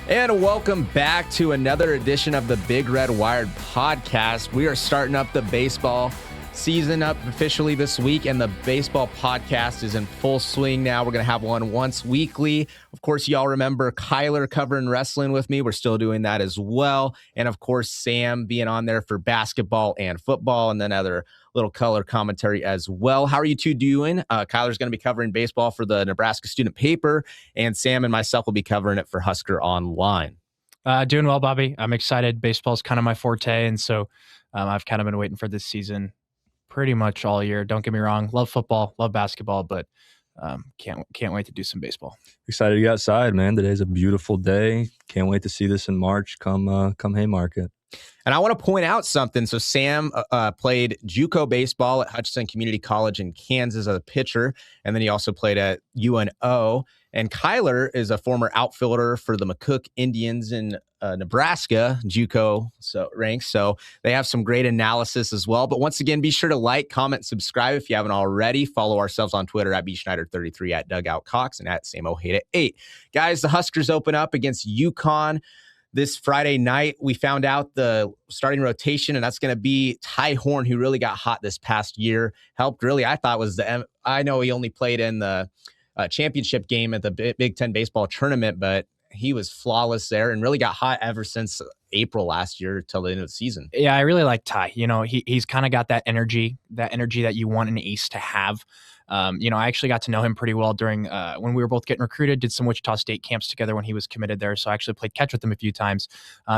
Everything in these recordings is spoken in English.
And welcome back to another edition of the Big Red Wired podcast. We are starting up the baseball season up officially this week, and the baseball podcast is in full swing now. We're going to have one once weekly. Of course, y'all remember Kyler covering wrestling with me. We're still doing that as well. And of course, Sam being on there for basketball and football, and then other little color commentary as well. How are you two doing? Kyler's going to be covering baseball for the Nebraska Student Paper, and Sam and myself will be covering it for Husker Online. Doing well, Bobby. I'm excited. Baseball's kind of my forte, and so I've kind of been waiting for this season pretty much all year. Don't get me wrong. Love football, love basketball, but can't wait to do some baseball. Excited to get outside, man. Today's a beautiful day. Can't wait to see this in March come Haymarket. And I want to point out something. So Sam played JUCO baseball at Hutchinson Community College in Kansas as a pitcher, and then he also played at UNO. And Kyler is a former outfielder for the McCook Indians in Nebraska, JUCO ranks. So they have some great analysis as well. But once again, be sure to like, comment, subscribe if you haven't already. Follow ourselves on Twitter at bschneider33, at DugoutCox, and at Sam Ojeda 8. Guys, the Huskers open up against UConn this Friday night. We found out the starting rotation, and that's going to be Ty Horn, who really got hot this past year. Helped really, I thought, I know he only played in the championship game at the Big Ten baseball tournament, but he was flawless there and really got hot ever since April last year till the end of the season. Yeah, I really like Ty. You know, he's kind of got that energy that you want an ace to have. I actually got to know him pretty well during when we were both getting recruited, did some Wichita State camps together when he was committed there. So I actually played catch with him a few times.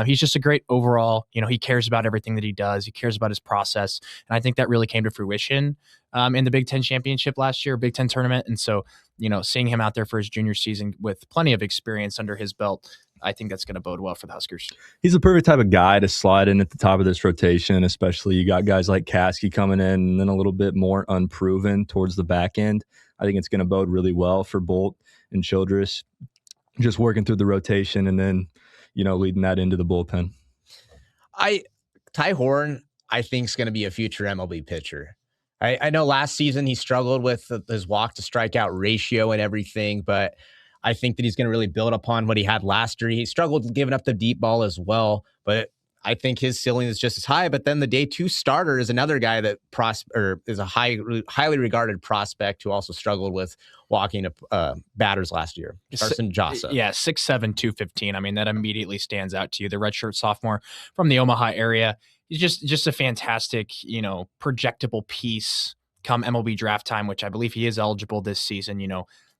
He's just a great overall, he cares about everything that he does. He cares about his process. And I think that really came to fruition in the Big Ten championship last year, Big Ten tournament. And so, seeing him out there for his junior season with plenty of experience under his belt, I think that's going to bode well for the Huskers. He's the perfect type of guy to slide in at the top of this rotation, especially you got guys like Caskey coming in and then a little bit more unproven towards the back end. I think it's going to bode really well for Bolt and Childress, just working through the rotation and then, leading that into the bullpen. Ty Horn, I think, is going to be a future MLB pitcher. I know last season he struggled with his walk to strikeout ratio and everything, but I think that he's going to really build upon what he had last year. He struggled giving up the deep ball as well, but I think his ceiling is just as high. But then the day two starter is another guy that is a highly regarded prospect who also struggled with walking batters last year. Carson Jossa. Yeah, 6'7", 215. I mean, that immediately stands out to you. The redshirt sophomore from the Omaha area. He's just a fantastic, projectable piece come MLB draft time, which I believe he is eligible this season.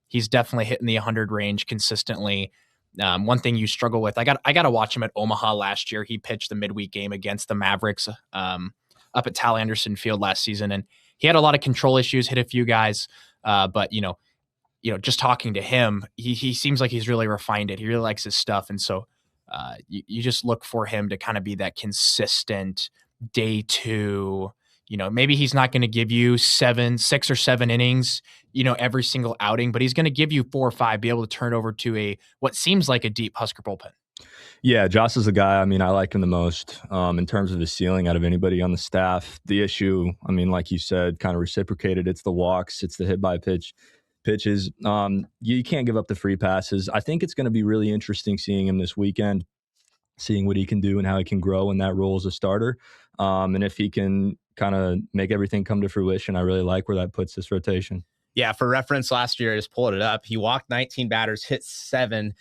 He's definitely hitting the 100 range consistently. One thing you struggle with, I got to watch him at Omaha last year. He pitched the midweek game against the Mavericks up at Tal Anderson Field last season, and he had a lot of control issues, hit a few guys. But just talking to him, he seems like he's really refined it. He really likes his stuff, and so you just look for him to kind of be that consistent day two. Maybe he's not going to give you 6 or 7 innings, every single outing, but he's going to give you 4 or 5, be able to turn over to what seems like a deep Husker bullpen. Yeah, Joss is a guy, I like him the most in terms of his ceiling out of anybody on the staff. The issue, like you said, kind of reciprocated. It's the walks, it's the hit by pitches. You can't give up the free passes. I think it's going to be really interesting seeing him this weekend, seeing what he can do and how he can grow in that role as a starter. And if he can kind of make everything come to fruition, I really like where that puts this rotation. Yeah, for reference, last year, I just pulled it up. He walked 19 batters, hit 7,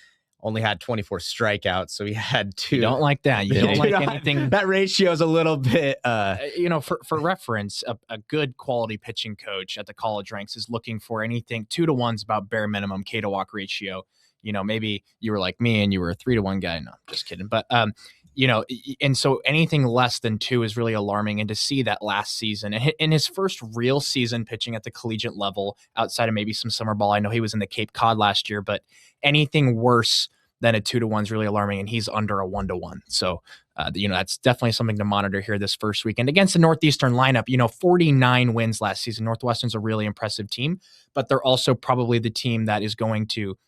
only had 24 strikeouts. So he had 2. You don't like that. You don't like anything. That ratio is a little bit, for reference, a good quality pitching coach at the college ranks is looking for anything 2-to-1's about bare minimum K to walk ratio. Maybe you were like me and you were a 3-to-1 guy. No, just kidding. But, and so anything less than 2 is really alarming. And to see that last season, in his first real season pitching at the collegiate level, outside of maybe some summer ball, I know he was in the Cape Cod last year, but anything worse than a 2-to-1 is really alarming. And he's under a 1-to-1. So, that's definitely something to monitor here this first weekend against the Northeastern lineup. 49 wins last season. Northwestern's a really impressive team, but they're also probably the team that is going to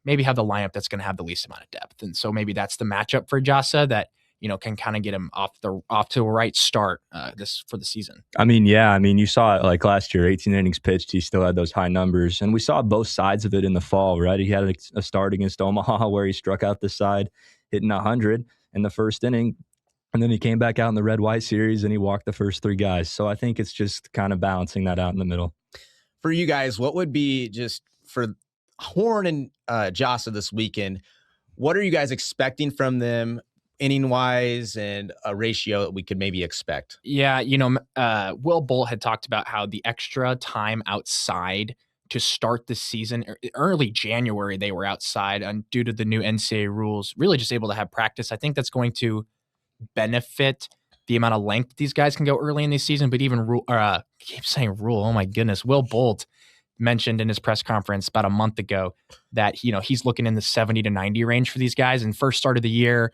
maybe have the lineup that's going to have the least amount of depth. And so maybe that's the matchup for Jossa, that can kind of get him off to a right start for the season. I mean, yeah. I mean, you saw it like last year, 18 innings pitched. He still had those high numbers. And we saw both sides of it in the fall, right? He had a start against Omaha where he struck out the side, hitting 100 in the first inning. And then he came back out in the red-white series and he walked the first 3 guys. So I think it's just kind of balancing that out in the middle. For you guys, what would be just for Horn and Jossa this weekend, what are you guys expecting from them inning-wise and a ratio that we could maybe expect? Yeah, Will Bolt had talked about how the extra time outside to start the season, early January, they were outside and due to the new NCAA rules, really just able to have practice. I think that's going to benefit the amount of length these guys can go early in the season, but even keep saying rule. Oh my goodness. Will Bolt mentioned in his press conference about a month ago that, he's looking in the 70 to 90 range for these guys. And first start of the year,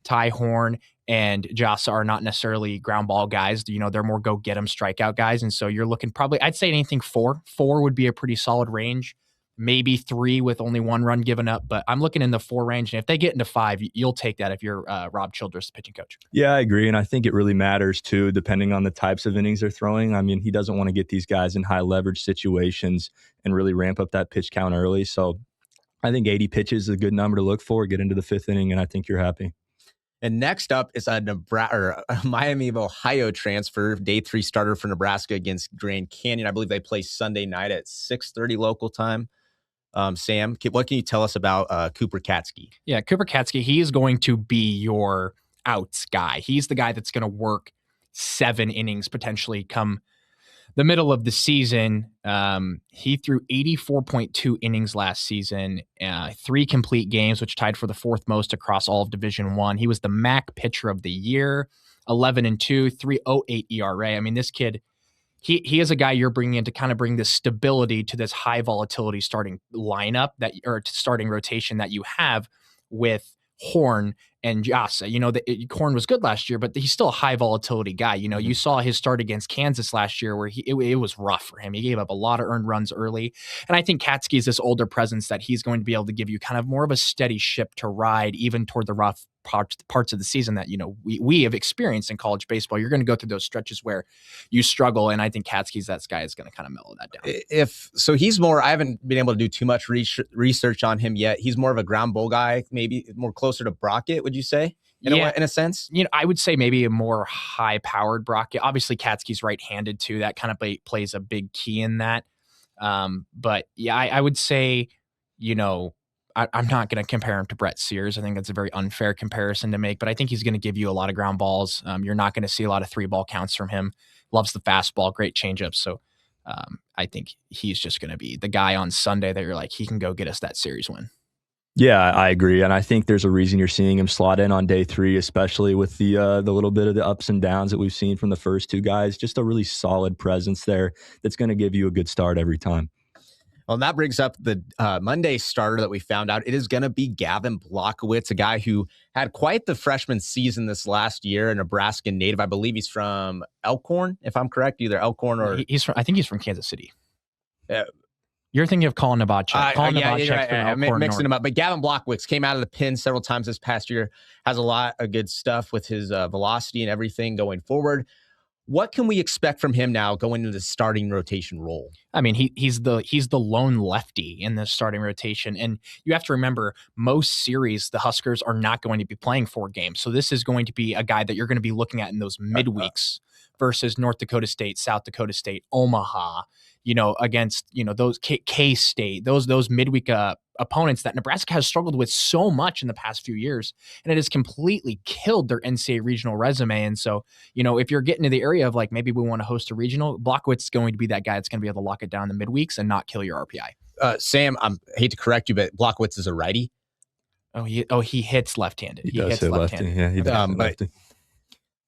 Ty Horn and Jossa are not necessarily ground ball guys. They're more go get 'em strikeout guys. And so you're looking probably, I'd say anything 4 would be a pretty solid range. Maybe 3 with only 1 run given up, but I'm looking in the 4 range. And if they get into 5, you'll take that if you're Rob Childress, the pitching coach. Yeah, I agree. And I think it really matters too, depending on the types of innings they're throwing. I mean, he doesn't want to get these guys in high leverage situations and really ramp up that pitch count early. So I think 80 pitches is a good number to look for, get into the 5th inning, and I think you're happy. And next up is a Miami of Ohio transfer, day 3 starter for Nebraska against Grand Canyon. I believe they play Sunday night at 6:30 local time. Sam, what can you tell us about Cooper Katsky? Yeah, Cooper Katsky, he is going to be your outs guy. He's the guy that's going to work 7 innings potentially come the middle of the season. He threw 84.2 innings last season, 3 complete games, which tied for the 4th most across all of Division I. He was the MAC pitcher of the year, 11-2, 3.08 ERA. I mean, this kid, he is a guy you're bringing in to kind of bring this stability to this high volatility starting lineup or starting rotation that you have with Horn and Jossa. Horn was good last year, but he's still a high volatility guy. You saw his start against Kansas last year where it was rough for him. He gave up a lot of earned runs early. And I think Katsky is this older presence that he's going to be able to give you kind of more of a steady ship to ride even toward the rough parts of the season that, we have experienced in college baseball. You're going to go through those stretches where you struggle. And I think Katsky's that guy is going to kind of mellow that down. He's more, I haven't been able to do too much research on him yet. He's more of a ground ball guy, maybe more closer to Brockett, would you say? In a sense? I would say maybe a more high-powered Brockett. Obviously, Katsky's right-handed, too. That kind of plays a big key in that. But, yeah, I would say, I'm not going to compare him to Brett Sears. I think that's a very unfair comparison to make, but I think he's going to give you a lot of ground balls. You're not going to see a lot of 3-ball counts from him. Loves the fastball, great changeup. So I think he's just going to be the guy on Sunday that you're like, he can go get us that series win. Yeah, I agree. And I think there's a reason you're seeing him slot in on day 3, especially with the little bit of the ups and downs that we've seen from the first 2 guys. Just a really solid presence there that's going to give you a good start every time. Well, and that brings up the Monday starter that we found out. It is going to be Gavin Blockowitz, a guy who had quite the freshman season this last year, a Nebraska native. I believe he's from Elkhorn, if I'm correct, either Elkhorn or... I think he's from Kansas City. You're thinking of Colin Novacek. I'm mixing him up. But Gavin Blockowitz came out of the pen several times this past year, has a lot of good stuff with his velocity and everything going forward. What can we expect from him now going into the starting rotation role? I mean, he's the lone lefty in the starting rotation. And you have to remember, most series, the Huskers are not going to be playing 4 games. So this is going to be a guy that you're going to be looking at in those midweeks versus North Dakota State, South Dakota State, Omaha, against, those K-State, those midweek opponents that Nebraska has struggled with so much in the past few years, and it has completely killed their NCAA regional resume. And so, if you're getting to the area of like, maybe we want to host a regional, Blockowitz is going to be that guy that's going to be able to lock it down in the midweeks and not kill your RPI. Sam, I hate to correct you, but Blockowitz is a righty. He hits left-handed. He hits left-handed. Yeah, he does hit lefty.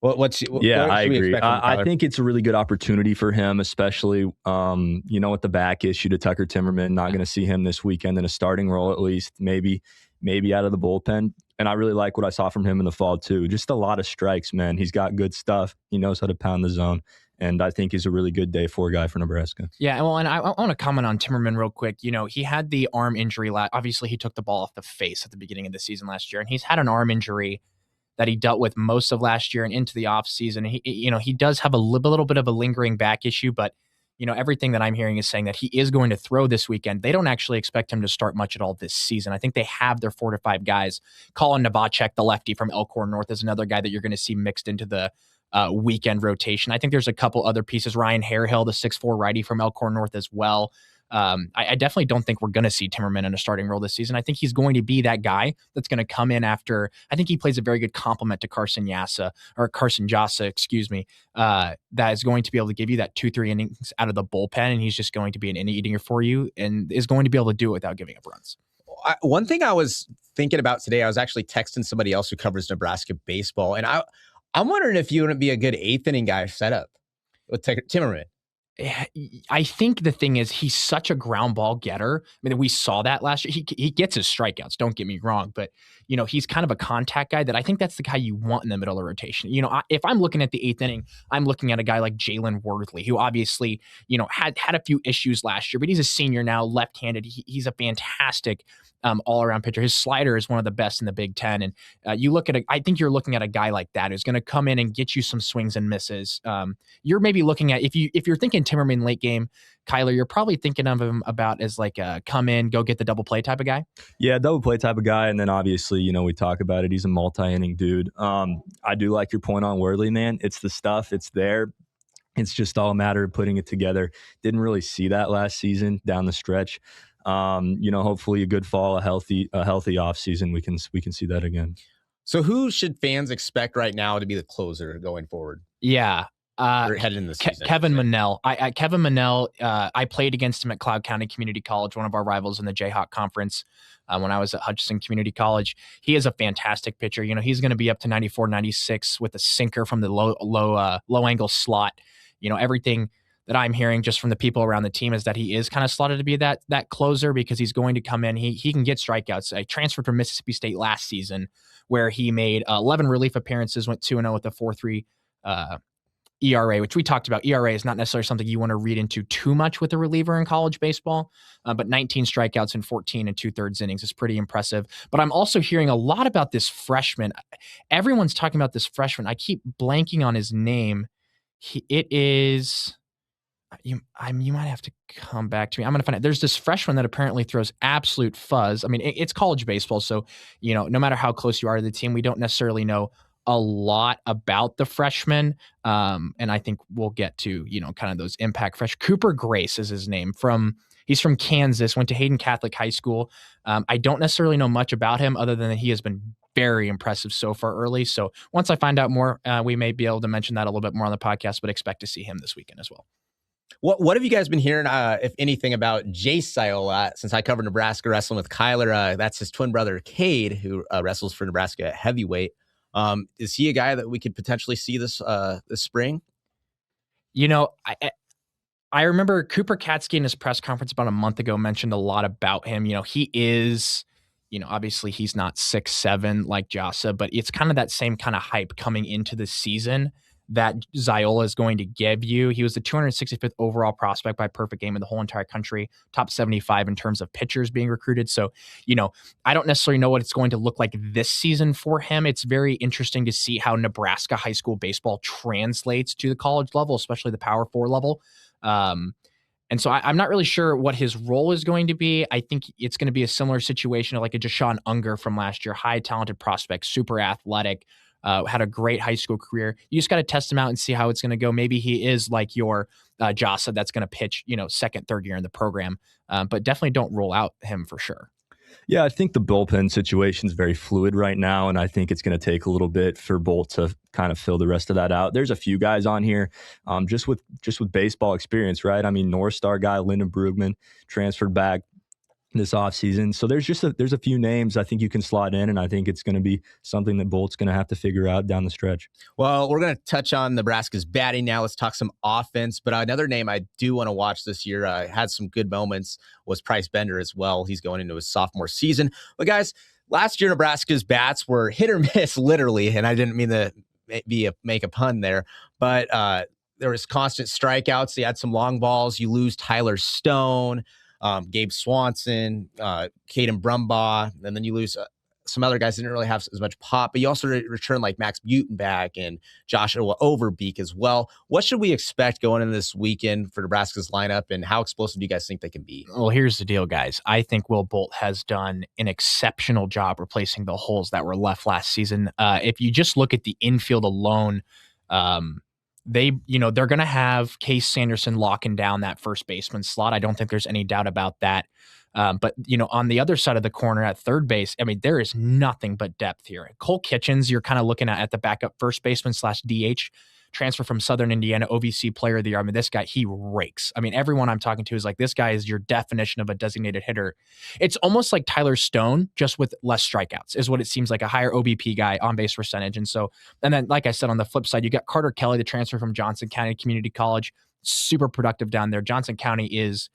I agree. I think it's a really good opportunity for him, especially, with the back issue to Tucker Timmerman. Not going to see him this weekend in a starting role, at least, maybe out of the bullpen. And I really like what I saw from him in the fall, too. Just a lot of strikes, man. He's got good stuff. He knows how to pound the zone. And I think he's a really good day 4 guy for Nebraska. Yeah, well, and I want to comment on Timmerman real quick. He had the arm injury. Obviously, he took the ball off the face at the beginning of the season last year, and he's had an arm injury that he dealt with most of last year and into the offseason. He does have a little bit of a lingering back issue, but everything that I'm hearing is saying that he is going to throw this weekend. They don't actually expect him to start much at all this season. I think they have their 4 to 5 guys. Colin Novacek, the lefty from Elkhorn North, is another guy that you're going to see mixed into the weekend rotation. I think there's a couple other pieces. Ryan Harehill, the 6'4" righty from Elkhorn North as well. I definitely don't think we're going to see Timmerman in a starting role this season. I think he's going to be that guy that's going to come in after. I think he plays a very good complement to Carson Jasa, excuse me, that is going to be able to give you that 2-3 innings out of the bullpen, and he's just going to be an inning eater for you and is going to be able to do it without giving up runs. One thing I was thinking about today, I was actually texting somebody else who covers Nebraska baseball, and I'm wondering if you wouldn't be a good 8th inning guy setup with Timmerman. I think the thing is he's such a ground ball getter. I mean, we saw that last year. He gets his strikeouts, don't get me wrong, but he's kind of a contact guy that I think that's the guy you want in the middle of the rotation. If I'm looking at the 8th inning, I'm looking at a guy like Jalen Worthley, who obviously, had a few issues last year, but he's a senior now, left-handed. He's a fantastic all-around pitcher. His slider is one of the best in the Big Ten. And I think you're looking at a guy like that who's going to come in and get you some swings and misses. You're maybe looking at, if you're thinking Timmerman late game, Kyler, you're probably thinking of him about as like a come in, go get the double play type of guy. Yeah, double play type of guy. And then obviously, we talk about it. He's a multi-inning dude. I do like your point on Worthley, man. It's the stuff. It's there. It's just all a matter of putting it together. Didn't really see that last season down the stretch. Hopefully a good fall, a healthy off season. We can see that again. So who should fans expect right now to be the closer going forward? Yeah. Or headed in the season, Kevin Monell. Kevin Monell, I played against him at Cloud County Community College, one of our rivals in the Jayhawk Conference, when I was at Hutchinson Community College. He is a fantastic pitcher. He's going to be up to 94, 96 with a sinker from the low angle slot. Everything that I'm hearing just from the people around the team is that he is kind of slotted to be that closer because he's going to come in. He can get strikeouts. I transferred from Mississippi State last season where he made 11 relief appearances, went 2-0 with a 4.3 ERA, which we talked about. ERA is not necessarily something you want to read into too much with a reliever in college baseball, but 19 strikeouts in 14 and 2/3 innings is pretty impressive. But I'm also hearing a lot about this freshman. Everyone's talking about this freshman. I keep blanking on his name. It is... You might have to come back to me. I'm going to find out. There's this freshman that apparently throws absolute fuzz. I mean, it's college baseball, so no matter how close you are to the team, we don't necessarily know a lot about the freshman. And I think we'll get to kind of those impact fresh. Cooper Grace is his name. He's from Kansas. Went to Hayden Catholic High School. I don't necessarily know much about him other than that he has been very impressive so far early. So once I find out more, we may be able to mention that a little bit more on the podcast. But expect to see him this weekend as well. What have you guys been hearing, if anything, about Jace Siola? Since I covered Nebraska wrestling with Kyler, that's his twin brother, Cade, who wrestles for Nebraska at heavyweight. Is he a guy that we could potentially see this spring? I remember Cooper Katsky in his press conference about a month ago mentioned a lot about him. He is, obviously he's not 6'7" like Jasa, but it's kind of that same kind of hype coming into the season that Ziola is going to give you. He was the 265th overall prospect by perfect game in the whole entire country, top 75 in terms of pitchers being recruited. So, I don't necessarily know what it's going to look like this season for him. It's very interesting to see how Nebraska high school baseball translates to the college level, especially the Power 4 level. And so I'm not really sure what his role is going to be. I think it's going to be a similar situation like a Deshaun Unger from last year, high talented prospect, super athletic, had a great high school career. You just got to test him out and see how it's going to go. Maybe he is like your Jasa that's going to pitch, second, third year in the program. But definitely don't rule out him for sure. Yeah, I think the bullpen situation is very fluid right now, and I think it's going to take a little bit for Bolt to kind of fill the rest of that out. There's a few guys on here just with baseball experience, right? I mean, North Star guy, Lyndon Brugman, transferred back this offseason. So there's a few names I think you can slot in, and I think it's going to be something that Bolt's going to have to figure out down the stretch. Well, we're going to touch on Nebraska's batting now. Let's talk some offense. But another name I do want to watch this year, had some good moments, was Price Bender as well. He's going into his sophomore season. But guys, last year Nebraska's bats were hit or miss, literally, and I didn't mean to make a pun there, but there was constant strikeouts. They had some long balls. You lose Tyler Stone, Gabe Swanson, Caden Brumbaugh, and then you lose some other guys didn't really have as much pop, but you also returned like Max Butenbach and Joshua Overbeek as well. What should we expect going into this weekend for Nebraska's lineup, and how explosive do you guys think they can be? Well, here's the deal, guys. I think Will Bolt has done an exceptional job replacing the holes that were left last season. If you just look at the infield alone, they're going to have Case Sanderson locking down that first baseman slot. I don't think there's any doubt about that. But on the other side of the corner at third base, I mean, there is nothing but depth here. Cole Kitchens, you're kind of looking at the backup first baseman / DH, transfer from Southern Indiana, OVC player of the year. I mean, this guy, he rakes. I mean, everyone I'm talking to is like, this guy is your definition of a designated hitter. It's almost like Tyler Stone, just with less strikeouts, is what it seems like, a higher OBP guy, on base percentage. And then, like I said, on the flip side, you got Carter Kelly, the transfer from Johnson County Community College, super productive down there. Johnson County is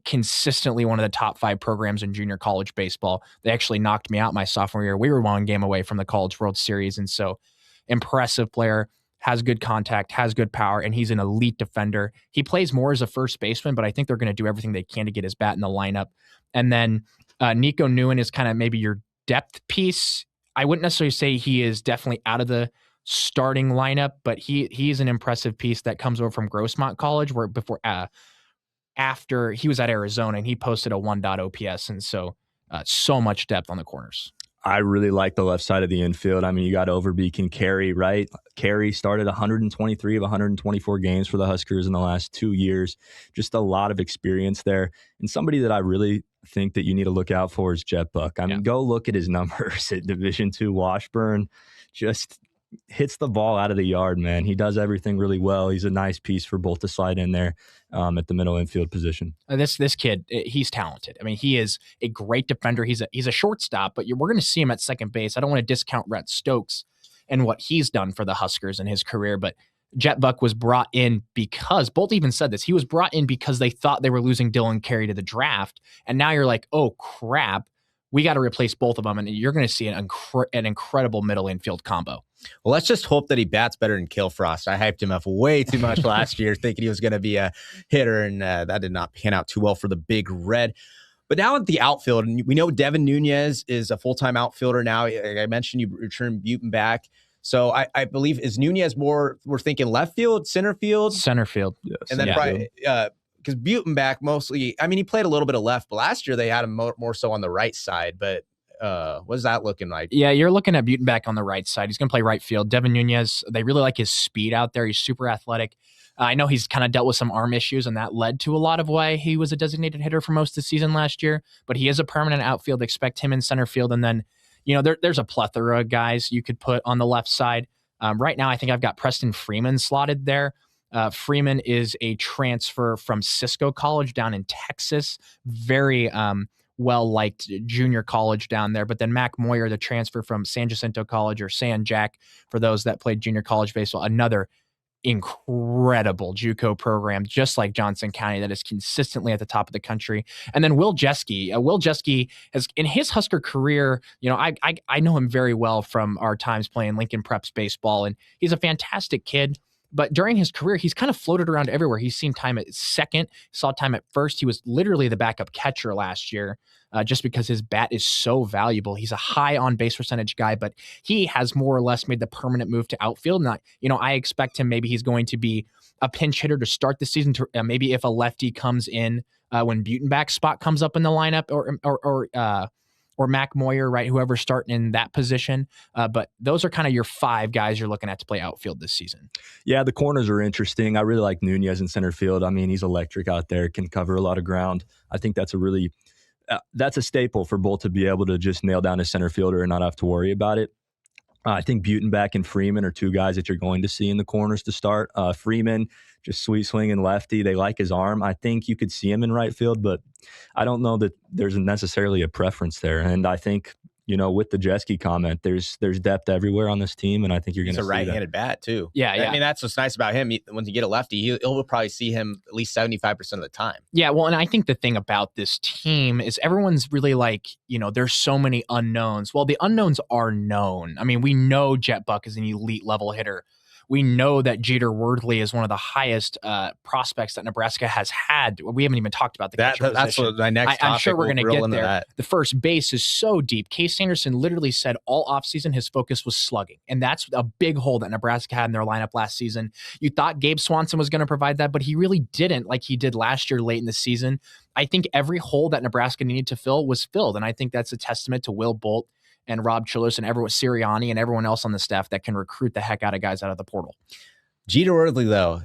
consistently one of the top 5 programs in junior college baseball. They actually knocked me out my sophomore year. We were 1 game away from the College World Series. And so, impressive player, has good contact, has good power, and he's an elite defender. He plays more as a first baseman, but I think they're going to do everything they can to get his bat in the lineup. And then Nico Nguyen is kind of maybe your depth piece. I wouldn't necessarily say he is definitely out of the starting lineup, but he's an impressive piece that comes over from Grossmont College, where after he was at Arizona, and he posted a 1.0 OPS. And so much depth on the corners. I really like the left side of the infield. I mean, you got Overbeek and Carey, right? Carey started 123 of 124 games for the Huskers in the last 2 years. Just a lot of experience there. And somebody that I really think that you need to look out for is Jet Buck. I mean, go look at his numbers at Division II Washburn. Just hits the ball out of the yard, man. He does everything really well. He's a nice piece for Bolt to slide in there at the middle infield position. This kid, he's talented. I mean, he is a great defender. He's a shortstop, but we're going to see him at second base. I don't want to discount Rhett Stokes and what he's done for the Huskers in his career, but Jet Buck was brought in because, Bolt even said this, he was brought in because they thought they were losing Dylan Carey to the draft, and now you're like, oh crap, we got to replace both of them, and you're going to see an incredible middle infield combo. Well, let's just hope that he bats better than Kilfrost. I hyped him up way too much last year, thinking he was going to be a hitter, and that did not pan out too well for the Big Red. But now at the outfield, and we know Devin Nunez is a full-time outfielder now. I mentioned you returned Butenbach. So I believe, is Nunez more, we're thinking left field, center field? Center field. Yes. And then probably, because Butenbach mostly, I mean, he played a little bit of left, but last year they had him more so on the right side. But what's that looking like? Yeah, you're looking at Butenbach on the right side. He's going to play right field. Devin Nunez, they really like his speed out there. He's super athletic. I know he's kind of dealt with some arm issues, and that led to a lot of why he was a designated hitter for most of the season last year. But he is a permanent outfield. Expect him in center field. And then, there's a plethora of guys you could put on the left side. Right now, I think I've got Preston Freeman slotted there. Freeman is a transfer from Cisco College down in Texas. Very well-liked junior college down there. But then Mac Moyer, the transfer from San Jacinto College, or San Jack, for those that played junior college baseball, another incredible JUCO program, just like Johnson County, that is consistently at the top of the country. And then Will Jeske. Will Jeske has, in his Husker career, I know him very well from our times playing Lincoln Preps baseball, and he's a fantastic kid. But during his career, he's kind of floated around everywhere. He's seen time at second, saw time at first. He was literally the backup catcher last year, just because his bat is so valuable. He's a high on base percentage guy, but he has more or less made the permanent move to outfield. And I expect him, maybe he's going to be a pinch hitter to start the season. To maybe if a lefty comes in when Butenbach's spot comes up in the lineup, or Mac Moyer, right? Whoever's starting in that position. But those are kind of your 5 guys you're looking at to play outfield this season. Yeah, the corners are interesting. I really like Nunez in center field. I mean, he's electric out there, can cover a lot of ground. I think that's that's a staple for Bolt to be able to just nail down a center fielder and not have to worry about it. I think Butenbach and Freeman are 2 guys that you're going to see in the corners to start. Freeman, just sweet swinging lefty. They like his arm. I think you could see him in right field, but I don't know that there's necessarily a preference there. And I think, with the Jeske comment, there's depth everywhere on this team, and I think you're going to see that. He's a right-handed bat, too. Yeah. I mean, that's what's nice about him. When you get a lefty, he'll probably see him at least 75% of the time. Yeah, well, and I think the thing about this team is everyone's really like, there's so many unknowns. Well, the unknowns are known. I mean, we know Jet Buck is an elite level hitter. We know that Jeter Wordley is one of the highest prospects that Nebraska has had. We haven't even talked about the catcher position. That's what my next topic. I'm sure we're going to get there. That. The first base is so deep. Case Anderson literally said all offseason his focus was slugging, and that's a big hole that Nebraska had in their lineup last season. You thought Gabe Swanson was going to provide that, but he really didn't, like he did last year late in the season. I think every hole that Nebraska needed to fill was filled, and I think that's a testament to Will Bolt and Rob Childress and everyone, Sirianni and everyone else on the staff that can recruit the heck out of guys out of the portal. Jeter Wordley, though,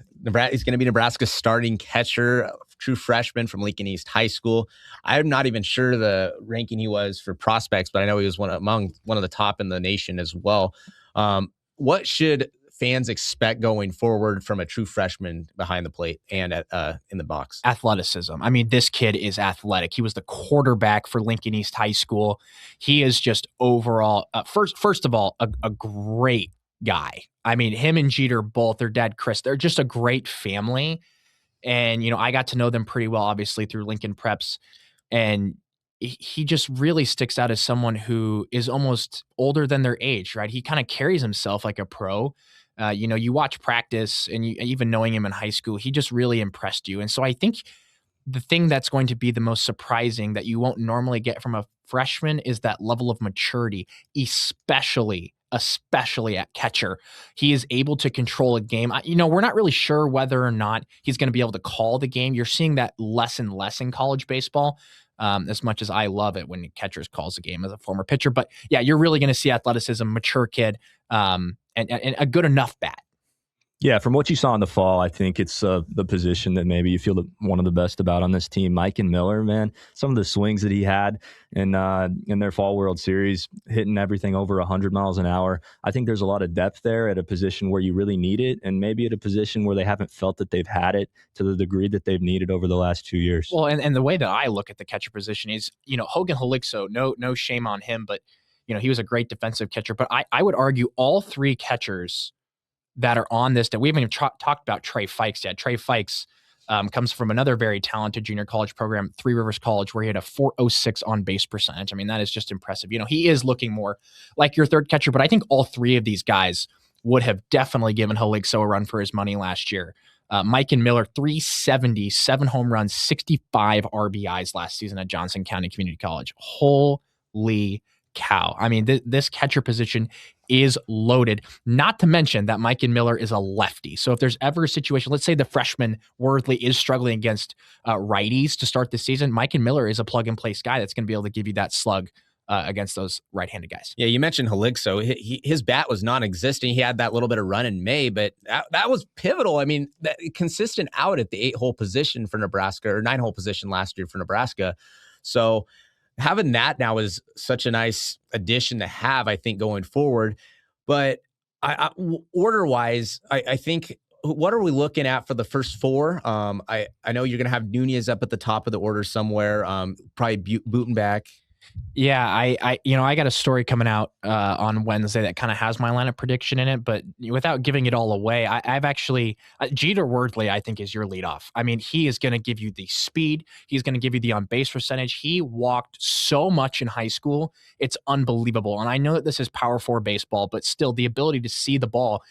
he's going to be Nebraska's starting catcher, true freshman from Lincoln East High School. I'm not even sure the ranking he was for prospects, but I know he was one of the top in the nation as well. What should fans expect going forward from a true freshman behind the plate and in the box? Athleticism. I mean, this kid is athletic. He was the quarterback for Lincoln East High School. He is just overall, first of all, a great guy. I mean, him and Jeter both, their dad, Chris, they're just a great family. And, I got to know them pretty well, obviously, through Lincoln Preps. And he just really sticks out as someone who is almost older than their age, right? He kind of carries himself like a pro. You watch practice and even knowing him in high school, he just really impressed you. And so I think the thing that's going to be the most surprising that you won't normally get from a freshman is that level of maturity, especially at catcher. He is able to control a game. We're not really sure whether or not he's going to be able to call the game. You're seeing that less and less in college baseball. As much as I love it when catchers calls the game as a former pitcher, but yeah, you're really going to see athleticism, mature kid, and a good enough bat. Yeah, from what you saw in the fall, I think it's the position that maybe you feel one of the best about on this team. Mike and Miller, man, some of the swings that he had in their Fall World Series, hitting everything over 100 miles an hour. I think there's a lot of depth there at a position where you really need it, and maybe at a position where they haven't felt that they've had it to the degree that they've needed over the last 2 years. Well, and the way that I look at the catcher position is, Hogan Helixo, no shame on him, but he was a great defensive catcher. But I would argue all three catchers that are on this, that we haven't even talked about Trey Fikes yet. Trey Fikes comes from another very talented junior college program, Three Rivers College, where he had a .406 on base percentage. I mean, that is just impressive. He is looking more like your third catcher, but I think all three of these guys would have definitely given Helixo a run for his money last year. Mike and Miller, 370, 7 home runs, 65 RBIs last season at Johnson County Community College. Holy cow. I mean, this catcher position is loaded, not to mention that Mike and Miller is a lefty. So if there's ever a situation, let's say the freshman Wordley is struggling against righties to start the season, Mike and Miller is a plug and place guy that's going to be able to give you that slug against those right-handed guys. Yeah, you mentioned Helixo. His bat was non-existent. He had that little bit of run in May, but that was pivotal. I mean, that consistent out at the 8-hole position for Nebraska, or 9-hole position last year for Nebraska. So having that now is such a nice addition to have, I think, going forward. But order-wise, I think, what are we looking at for the first 4? I know you're going to have Nunez up at the top of the order somewhere, probably Butenbach. Yeah, I got a story coming out on Wednesday that kind of has my lineup prediction in it, but without giving it all away, I've actually Jeter Wordley, I think, is your leadoff. I mean, he is going to give you the speed. He's going to give you the on base percentage. He walked so much in high school. It's unbelievable. And I know that this is Power 4 baseball, but still the ability to see the ball,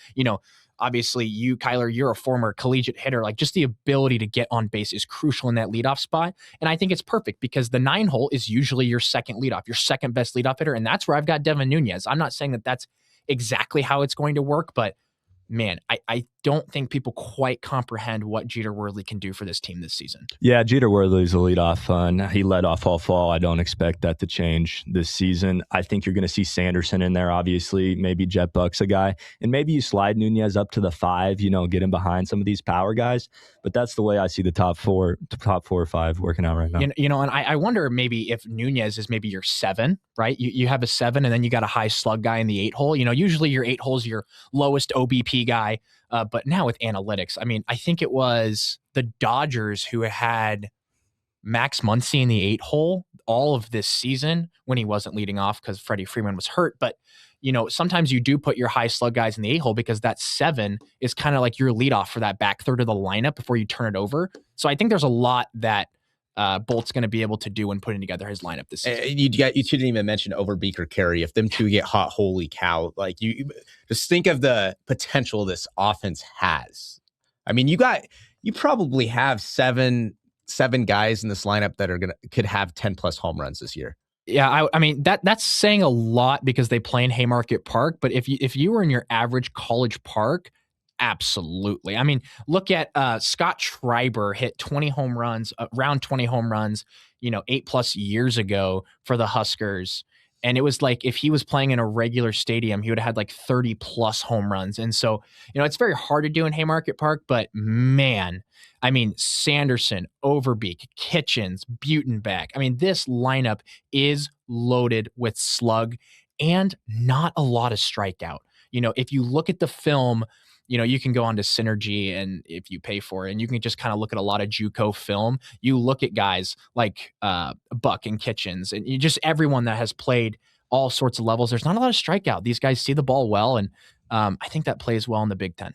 obviously you, Kyler, you're a former collegiate hitter. Like, just the ability to get on base is crucial in that leadoff spot. And I think it's perfect because the 9-hole is usually your second leadoff, your second best leadoff hitter. And that's where I've got Devin Nunez. I'm not saying that that's exactly how it's going to work, but man, I don't think people quite comprehend what Jeter Wordley can do for this team this season. Yeah, Jeter Wordley's a leadoff. He led off all fall. I don't expect that to change this season. I think you're going to see Sanderson in there, obviously. Maybe Jet Buck's a guy. And maybe you slide Nunez up to the 5, get him behind some of these power guys. But that's the way I see the top 4 or 5 working out right now. And I wonder maybe if Nunez is maybe your 7, right? You have a 7 and then you got a high slug guy in the 8-hole. Usually your 8-hole's your lowest OBP guy. But now with analytics, I mean, I think it was the Dodgers who had Max Muncy in the 8-hole all of this season when he wasn't leading off because Freddie Freeman was hurt. But, sometimes you do put your high slug guys in the 8-hole because that 7 is kind of like your leadoff for that back third of the lineup before you turn it over. So I think there's a lot that Bolt's going to be able to do when putting together his lineup this season. You didn't even mention Overbeek or Carey. If them two get hot, holy cow! Like you just think of the potential this offense has. I mean, you probably have seven guys in this lineup that could have 10+ home runs this year. Yeah, I mean that's saying a lot because they play in Haymarket Park. But if you were in your average college park, absolutely. I mean, look at Scott Schreiber hit 20 home runs, around 20 home runs, 8+ years ago for the Huskers. And it was like if he was playing in a regular stadium, he would have had like 30+ home runs. And so, it's very hard to do in Haymarket Park, but man, I mean, Sanderson, Overbeek, Kitchens, Butenbeck. I mean, this lineup is loaded with slug and not a lot of strikeout. If you look at the film, you can go on to Synergy, and if you pay for it, and you can just kind of look at a lot of JUCO film. You look at guys like Buck and Kitchens, and everyone that has played all sorts of levels. There's not a lot of strikeout. These guys see the ball well, and I think that plays well in the Big Ten.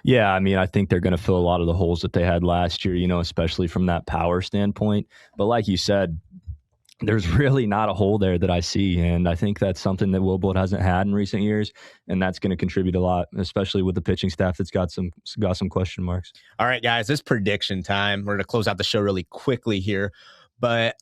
Yeah, I mean, I think they're going to fill a lot of the holes that they had last year, especially from that power standpoint. But like you said, there's really not a hole there that I see. And I think that's something that Will Bolt hasn't had in recent years. And that's going to contribute a lot, especially with the pitching staff that's got some question marks. All right, guys, it's prediction time. We're going to close out the show really quickly here. But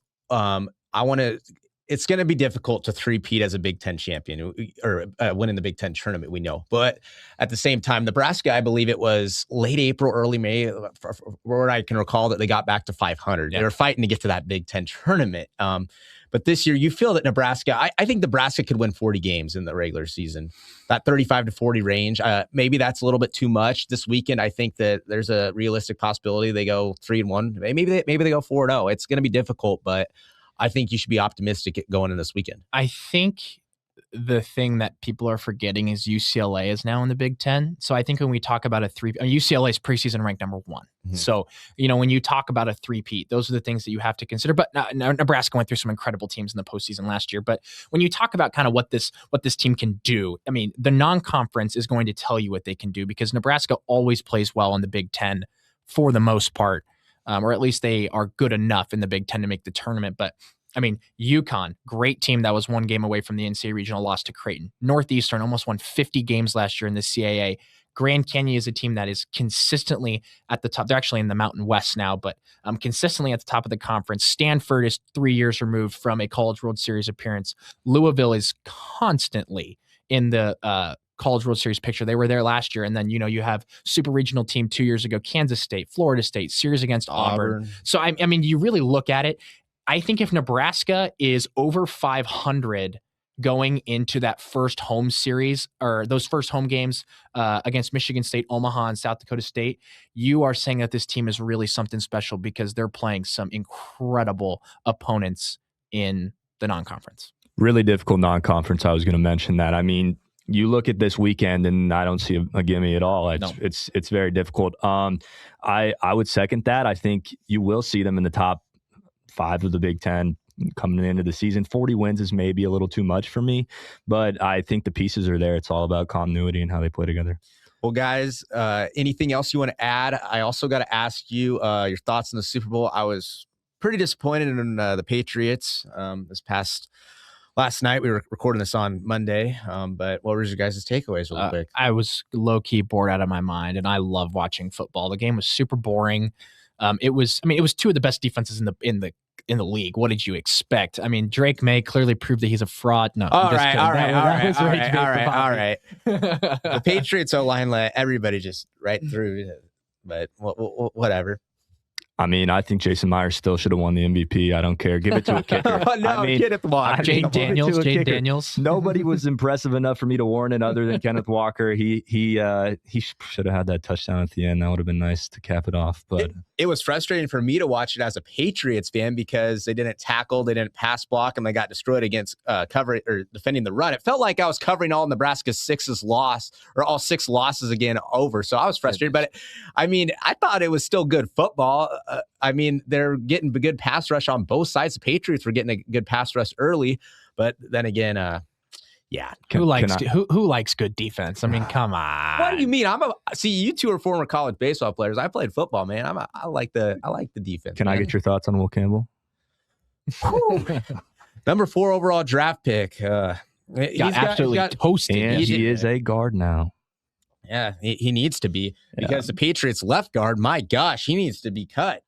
it's going to be difficult to three-peat as a Big Ten champion or win in the Big Ten tournament, we know. But at the same time, Nebraska, I believe it was late April, early May, where I can recall that they got back to 500. Yeah. They were fighting to get to that Big Ten tournament. But this year, you feel that Nebraska, I think Nebraska could win 40 games in the regular season. That 35 to 40 range, maybe that's a little bit too much. This weekend, I think that there's a realistic possibility they go 3-1. Maybe they go 4-0. It's going to be difficult, but I think you should be optimistic going in this weekend. I think the thing that people are forgetting is UCLA is now in the Big Ten. So I think when we talk about UCLA's preseason ranked number 1. Mm-hmm. So, when you talk about a three-peat, those are the things that you have to consider. But Nebraska went through some incredible teams in the postseason last year. But when you talk about kind of what this team can do, I mean, the non-conference is going to tell you what they can do because Nebraska always plays well in the Big Ten for the most part. Or at least they are good enough in the Big Ten to make the tournament. But, I mean, UConn, great team that was one game away from the NCAA regional loss to Creighton. Northeastern almost won 50 games last year in the CAA. Grand Canyon is a team that is consistently at the top. They're actually in the Mountain West now, but consistently at the top of the conference. Stanford is 3 years removed from a College World Series appearance. Louisville is constantly in the College World Series picture. They were there last year. And then, you have super regional team 2 years ago, Kansas State, Florida State, series against Auburn. So, I mean, you really look at it. I think if Nebraska is over 500 going into that first home series or those first home games against Michigan State, Omaha, and South Dakota State, you are saying that this team is really something special because they're playing some incredible opponents in the non-conference. Really difficult non-conference. I was going to mention that. I mean, you look at this weekend, and I don't see a gimme at all. It's very difficult. I would second that. I think you will see them in the top 5 of the Big Ten coming into the season. 40 wins is maybe a little too much for me, but I think the pieces are there. It's all about continuity and how they play together. Well, guys, anything else you want to add? I also got to ask you your thoughts on the Super Bowl. I was pretty disappointed in the Patriots last night. We were recording this on Monday, but what was your guys' takeaways real quick? I was low-key bored out of my mind, and I love watching football. The game was super boring. It was 2 of the best defenses in the league. What did you expect? I mean, Drake May clearly proved that he's a fraud. No, all right. The Patriots O-line let everybody just right through, but whatever. I mean, I think Jason Myers still should have won the MVP. I don't care. Give it to a kicker. Get it to Walker. Jane Daniels. Nobody was impressive enough for me to warn it other than Kenneth Walker. He should have had that touchdown at the end. That would have been nice to cap it off. But it was frustrating for me to watch it as a Patriots fan because they didn't tackle, they didn't pass block, and they got destroyed against covering or defending the run. It felt like I was covering all Nebraska's 6 losses again over. So I was frustrated. But I mean, I thought it was still good football. I mean, they're getting a good pass rush on both sides. The Patriots were getting a good pass rush early, but then again, Yeah. Who likes good defense? I mean, come on. What do you mean? See, you two are former college baseball players. I played football, man. I like the defense. Can man. I get your thoughts on Will Campbell? Number 4 overall draft pick. He's absolutely toasted. And he is a guard now. Yeah, he needs to be, because the Patriots left guard, my gosh, he needs to be cut.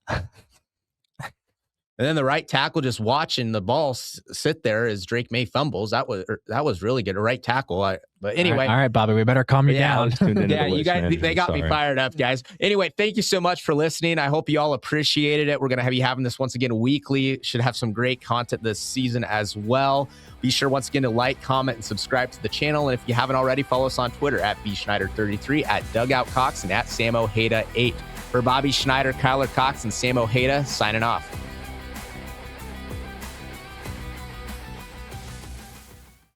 And then the right tackle just watching the ball sit there as Drake May fumbles. That was really good. A right tackle. But anyway. All right, Bobby, we better calm you down. You guys, they got me fired up, guys. Anyway, thank you so much for listening. I hope you all appreciated it. We're going to be having this once again weekly. Should have some great content this season as well. Be sure once again to like, comment, and subscribe to the channel. And if you haven't already, follow us on Twitter at bschneider33, at DugoutCox, and at SamOheda8. For Bobby Schneider, Kyler Cox, and Sam Ojeda, signing off.